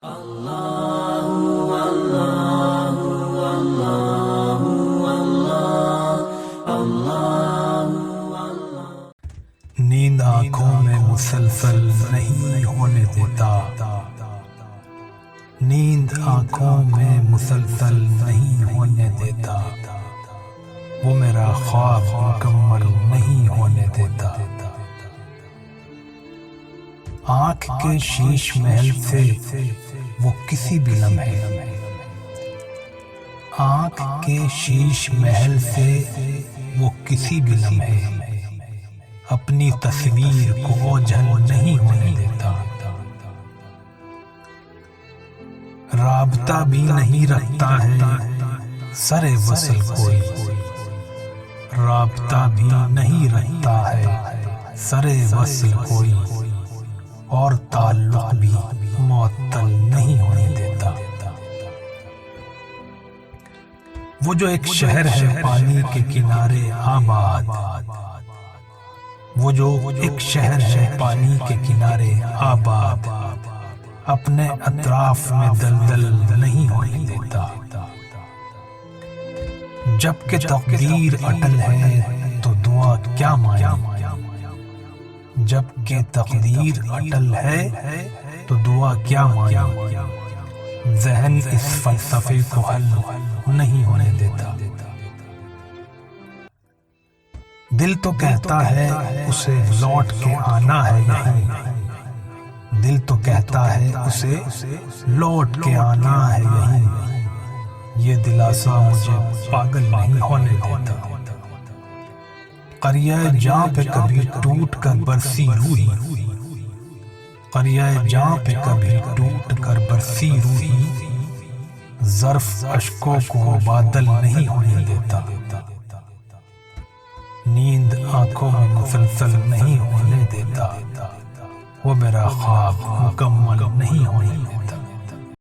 نیند آنکھوں میں مسلسل نہیں ہونے دیتا، نیند آنکھوں میں مسلسل نہیں ہونے دیتا، وہ میرا خواب مکمل نہیں ہونے دیتا۔ آنکھ کے شیش محل سے وہ کسی بھی لمحے، آنکھ کے شیش محل سے وہ کسی بھی لمحے اپنی تصویر کو اوجھل نہیں ہونے دیتا۔ رابطہ بھی نہیں رکھتا ہے سر وصل کوئی، رابطہ بھی نہیں رکھتا ہے سر وصل کوئی، اور تعلق بھی معطل نہیں ہونے دیتا۔ وہ جو ایک شہر ہے پانی کے کنارے آباد، وہ جو ایک شہر ہے پانی کے کنارے آباد، اپنے اطراف میں دلدل نہیں ہونے دیتا۔ جب کہ تقدیر اٹل ہے تو دعا کیا مانی، جب کہ تقدیر اٹل ہے تو دعا کیا مانی، ذہن اس فلسفے کو حل نہیں ہونے دیتا۔ دل تو کہتا ہے اسے لوٹ کے آنا ہے یہیں، دل تو کہتا ہے اسے لوٹ کے آنا ہے یہیں، یہ دلاسا مجھے پاگل نہیں ہونے دیتا۔ قریہ جاں پہ کبھی ٹوٹ کر برسی روحی، قریہ جاں پہ کبھی ٹوٹ کر برسی روحی، ظرف اشکوں کو بادل نہیں ہونے دیتا۔ نیند آنکھوں میں مسلسل نہیں ہونے دیتا، وہ میرا خواب مکمل نہیں ہونے دیتا۔